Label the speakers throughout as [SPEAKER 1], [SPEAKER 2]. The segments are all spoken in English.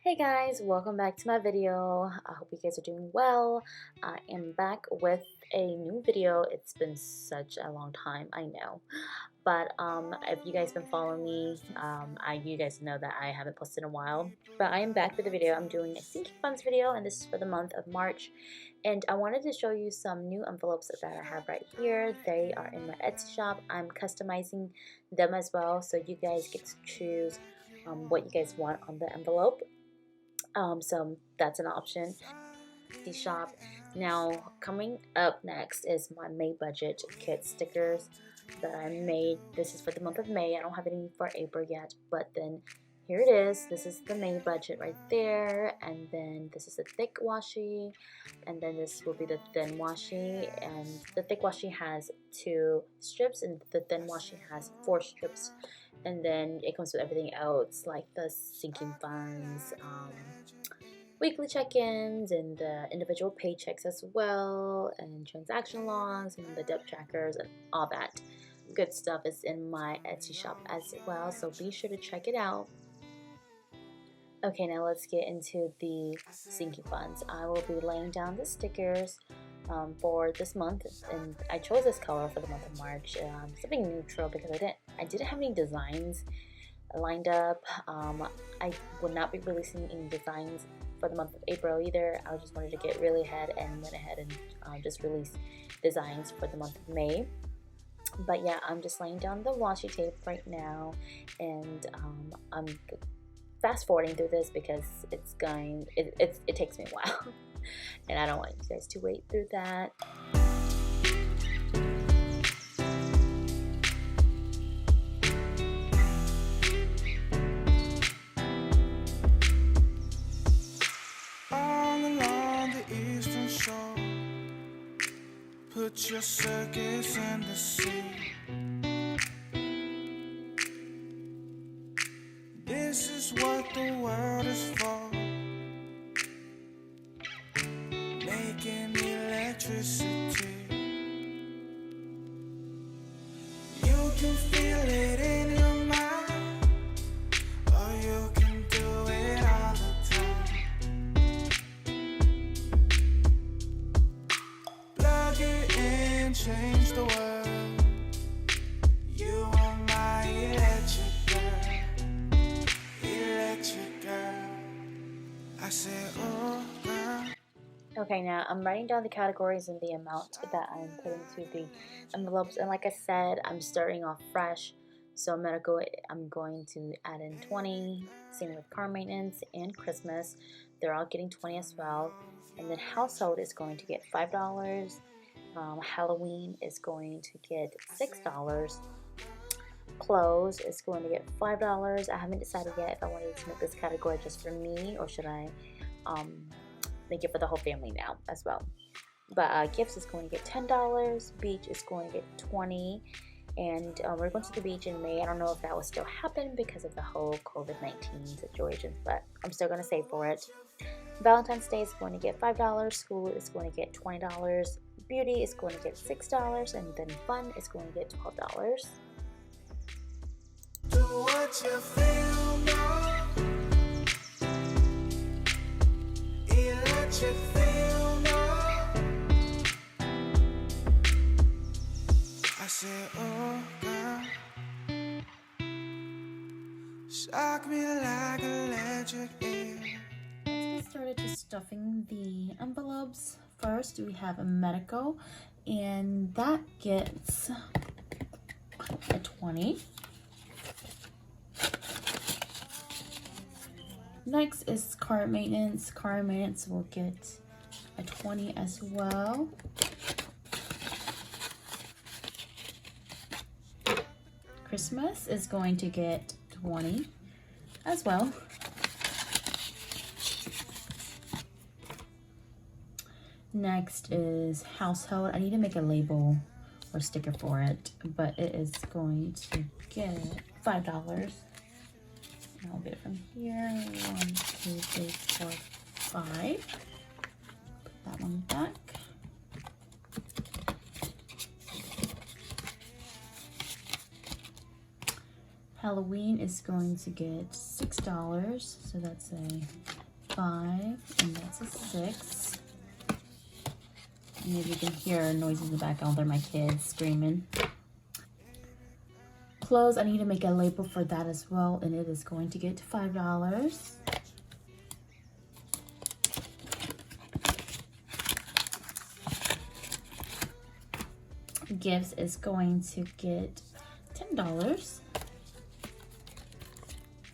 [SPEAKER 1] Hey guys, welcome back to my video. I hope you guys are doing well. I am back with a new video. It's been such a long time, I know. But if you guys been following me, you guys know that I haven't posted in a while. But I am back with a video. I'm doing a sinking funds video, and this is for the month of March. And I wanted to show you some new envelopes that I have right here. They are in my Etsy shop. I'm customizing them as well, so you guys get to choose what you guys want on the envelope. So that's an option. The shop. Now coming up next is my May budget kit stickers that I made. This is for the month of May. I don't have any for April yet, but then here it is. This is the May budget right there, and then this is the thick washi, and then this will be the thin washi. And the thick washi has 2 strips, and the thin washi has 4 strips. And then it comes with everything else, like the sinking funds, weekly check-ins, and the individual paychecks as well, and transaction logs, and the debt trackers, and all that good stuff is in my Etsy shop as well, so be sure to check it out. Okay, now let's get into the sinking funds. I will be laying down the stickers for this month, and I chose this color for the month of March, something neutral, because I didn't have any designs lined up. I would not be releasing any designs for the month of April either. I just wanted to get really ahead and went ahead and just release designs for the month of May. But yeah, I'm just laying down the washi tape right now, and I'm fast forwarding through this because it takes me a while and I don't want you guys to wait through that.
[SPEAKER 2] All along the eastern shore, put your circus in the sea. This is what the world is for, making electricity. You can feel it in your mind, or you can do it all the time. Plug it in, change the world. You are my electric girl, electric girl. I said, oh girl.
[SPEAKER 1] Okay, now I'm writing down the categories and the amount that I'm putting to the envelopes, and like I said, I'm starting off fresh. So I'm going to add in 20, same with car maintenance and Christmas. They're all getting 20 as well. And then household is going to get $5. Halloween is going to get $6. Clothes is going to get $5. I haven't decided yet if I wanted to make this category just for me, or should I make it for the whole family now as well. But gifts is going to get $10. Beach is going to get $20. And we're going to the beach in May. I don't know if that will still happen because of the whole COVID-19 situation, but I'm still going to save for it. Valentine's Day is going to get $5. School is going to get $20. Beauty is going to get $6. And then fun is going to get $12.
[SPEAKER 2] Do what you feel now. Electric feel now. I said, oh girl, shock me like electric eel.
[SPEAKER 1] Let's get started to stuffing the envelopes. First, we have a medical, and that gets a 20. Next is car maintenance. Car maintenance will get a 20 as well. Christmas is going to get 20 as well. Next is household. I need to make a label or sticker for it, but it is going to get $5. I'll get it from here. 1, 2, 3, 4, 5. Put that one back. Halloween is going to get $6, so that's a 5, and that's a 6. And if you can hear noises in the background, they're my kids screaming. Clothes, I need to make a label for that as well, and it is going to get $5. Gifts is going to get $10.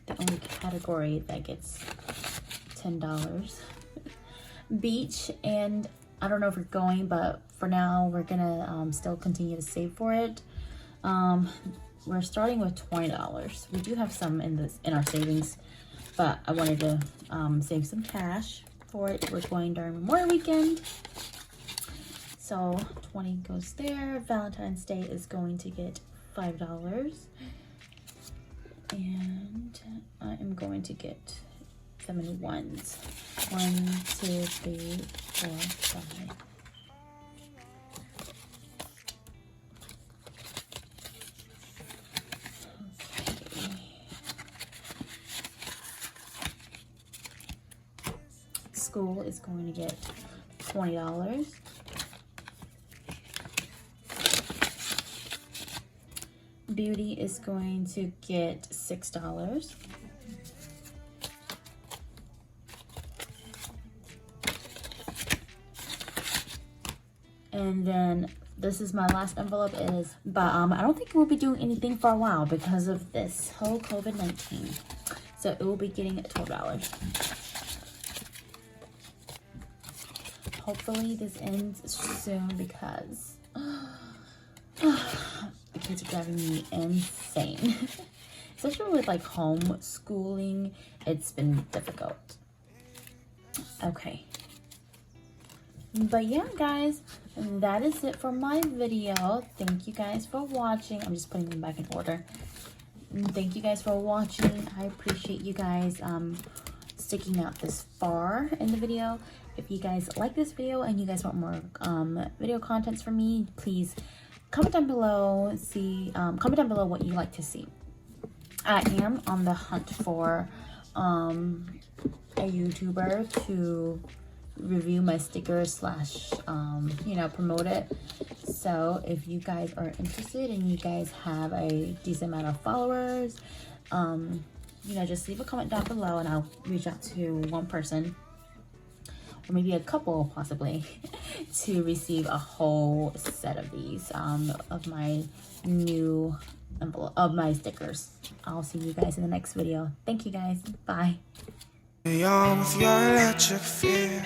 [SPEAKER 1] The only category that gets $10. Beach, and I don't know if we're going, but for now we're gonna still continue to save for it. We're starting with $20. We do have some in our savings, but I wanted to save some cash for it. We're going during Memorial Weekend, so 20 goes there. Valentine's Day is going to get $5, and I am going to get them in ones. 1, 2, 3, 4, 5. Okay. School is going to get $20. Beauty is going to get $6. And then this is my last envelope, but I don't think we'll be doing anything for a while because of this whole COVID-19. So it will be getting $12. Hopefully this ends soon because the kids are driving me insane. Especially with like homeschooling, it's been difficult. Okay. But yeah, guys, that is it for my video. Thank you guys for watching. I'm just putting them back in order. Thank you guys for watching. I appreciate you guys sticking out this far in the video. If you guys like this video and you guys want more video contents from me, please comment down below. Comment down below what you like to see. I am on the hunt for a YouTuber to review my stickers slash promote it. So if you guys are interested and you guys have a decent amount of followers, just leave a comment down below and I'll reach out to one person or maybe a couple possibly to receive a whole set of these of my new envelope of my stickers. I'll see you guys in the next video. Thank you guys. Bye.
[SPEAKER 2] Young with your electric fear.